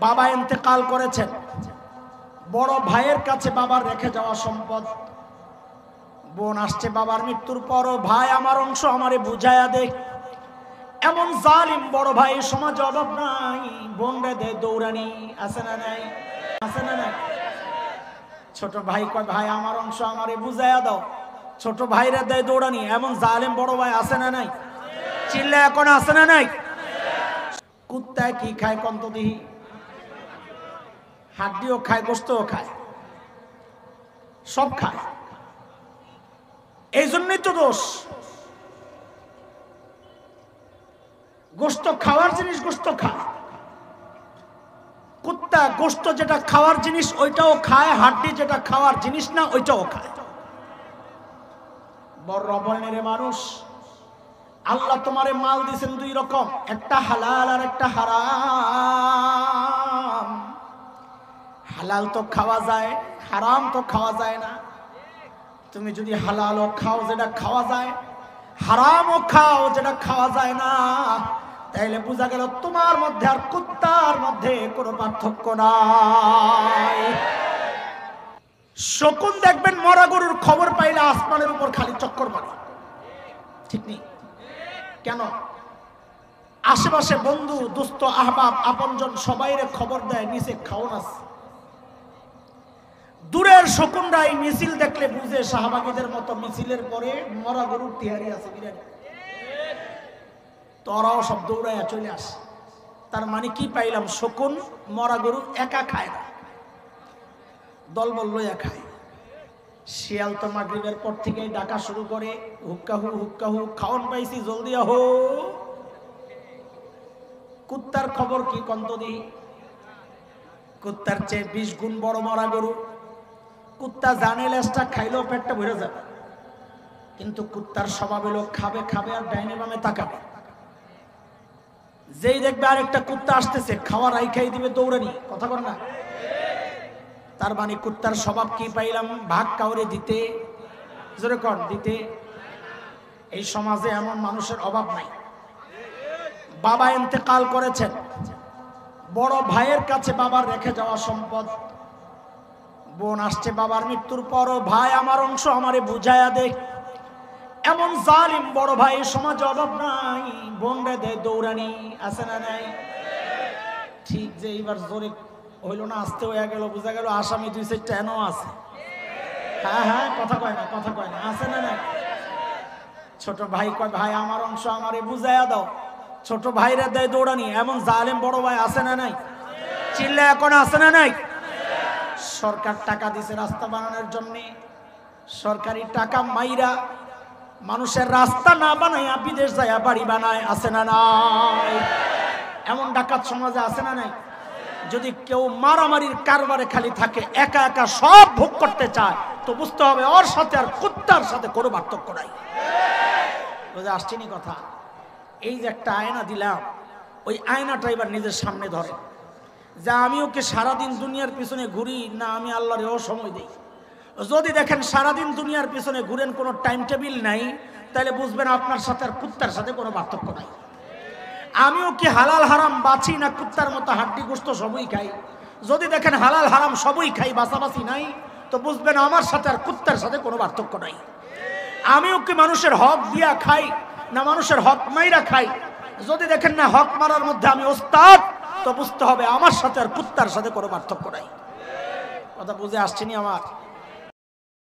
বাবা ইন্তেকাল করেছেন, বড় ভাইয়ের কাছে বাবার রেখে যাওয়া সম্পদ। বোন আসছে বাবার মৃত্যুর পরও, ভাই আমার অংশ আমারে বুঝায়া দে। এমন জালিম বড় ভাই সমাজে অভাব নাই। বোন রে দে দৌড়ানি, আছে না নাই? আছে না নাই? ছোট ভাই কয় ভাই আমার অংশ আমারে বুঝায়া দাও, ছোট ভাইরে দেয় দৌড়ানি। এমন জালিম বড় ভাই আছে না নাই? চিল্লা এখন আছে না নাই? কুত্তায় কি খায় কন্ত দিহি? হাড্ডিও খায়, গোস্তও খায়, সব খায়। এই জন্যই তো দোষ। গোস্ত খাওয়ার জিনিস গোস্ত খায়, কুত্তা গোস্ত যেটা খাওয়ার জিনিস ওইটাও খায়, হাড্ডি যেটা খাওয়ার জিনিস না ওইটাও খায়। বড় রবনের মানুষ, আল্লাহ তোমারে মাল দিয়েছেন দুই রকম, একটা হালাল আর একটা হারাম। হালাল তো খাওয়া যায়, হারাম তো খাওয়া যায় না। তুমি যদি হালালও খাও যেটা খাওয়া যায়, হারামও খাও যেটা খাওয়া যায় না, তাইলে বোঝা গেল তোমার মধ্যে আর কুত্তার মধ্যে কোনো পার্থক্য নাই। শকুন দেখবেন মরা গরুর খবর পাইলে আসমানের উপর খালি চক্কর মারে, ঠিক নেই? কেন? আশেপাশে বন্ধু দোস্ত আহবাব আপনজন সবাইরে খবর দেয় নিচে খাওন আছে। দূরের শকুনরাই মিছিল দেখলে বুঝে শাহবাগীদের মতো মিছিলের পরে মরা গরুর তিহারি আছে বিরিয়ানি, তোরাও সব দৌড়াইয়া চলে আসে। তার মানে কি পাইলাম? শকুন মরা গরু একা খায় না, দলবল লইয়া খায়। শিয়াল তো মাগরিবের পর থেকেই ডাকা শুরু করে, হুক্কাহু হুক্কাহু, খাওন পাইছি জলদি আহো। কুত্তার খবর কি কন্ত দি? কুত্তার চেয়ে 20 গুণ বড় মরা গরু। কুত্তা জানে লেজটা খাইলেও পেটটা ভরে যাবে, কিন্তু কুত্তার স্বভাব হলো খাবে খাবে আর ডাইনে বামে তাকাবে। যেই দেখবে আরেকটা কুত্তা আসতেছে, খাওয়ার আই খাই দিবে দৌড়ানি, কথা বল না? তার মানে কুত্তার স্বভাব কি পাইলাম? ভাগ কাউরে দিতে, জোরে কর, দিতে। এই সমাজে এমন মানুষের অভাব নাই। বাবা ইন্তেকাল করেছেন, বড় ভাইয়ের কাছে বাবার রেখে যাওয়া সম্পদ। বোন আসছে বাবার মৃত্যুর পরও, ভাই আমার অংশ আমারে বুঝায়া দে। এমন জালিম বড় ভাই সমাজে অভাব নাই। বোন রে দে দৌড়ানি, আছে না নাই? ঠিক যে এইবার জোরে হইল না, আসতে হয়ে গেল, বোঝা গেল আসামি 2-4টা এনও আছে। হ্যাঁ হ্যাঁ, কথা কয় না, কথা কয় না, আছে না নাই? ছোট ভাই কয় ভাই আমার অংশ আমারে বুঝায়া দাও, ছোট ভাইরে দেয় দৌড়ানি। এমন জালেম বড় ভাই আছে না নাই? চিল্লা এখন আছে না নাই? সরকার টাকা দিছে রাস্তা বানানোর জন্য, সরকারি টাকা মাইরা মানুষের রাস্তা না বানাইয়া বিদেশ যায় বাড়ি বানায়, আছে না নাই? এমন ডাকাত সমাজে আছে না নাই? যদি কেউ মারামারির কারবারে খালি থাকে, একা একা সব ভোগ করতে চায়, তো বুঝতে হবে ওর সাথে আর কুত্তার সাথে কোনো পার্থক্য নাই। বুঝে আসছেনি কথা? এই যে একটা আয়না দিলাম, ওই আয়নাটা এবার নিজের সামনে ধরে, যা আমি ওকে সারাদিন দুনিয়ার পিছনে ঘুরি না আমি আল্লাহরে ও সময় দিই। যদি দেখেন সারাদিন দুনিয়ার পিছনে ঘুরেন, কোনো টাইম টেবিল নাই, তাহলে বুঝবেন আপনার সাথে আর কুত্তার সাথে কোনো পার্থক্য নাই। আমিও কি হালাল হারাম বাছি না কুত্তার মতো হাড্ডি গোস্ত সবই খাই? যদি দেখেন হালাল হারাম সবই খাই, বাছাবাছি নাই, তো বুঝবেন আমার সাথে আর কুত্তার সাথে কোনো পার্থক্য নাই। আমিও কি মানুষের হক দিয়া খাই না মানুষের হক মাইরা খাই? যদি দেখেন না হক মারার মধ্যে আমি ওস্তাদ, তো বুঝতে হবে আমার সাথে আর কুত্তার সাথে কোনো পার্থক্য নাই। কথা বুঝে আসছেনি আমার?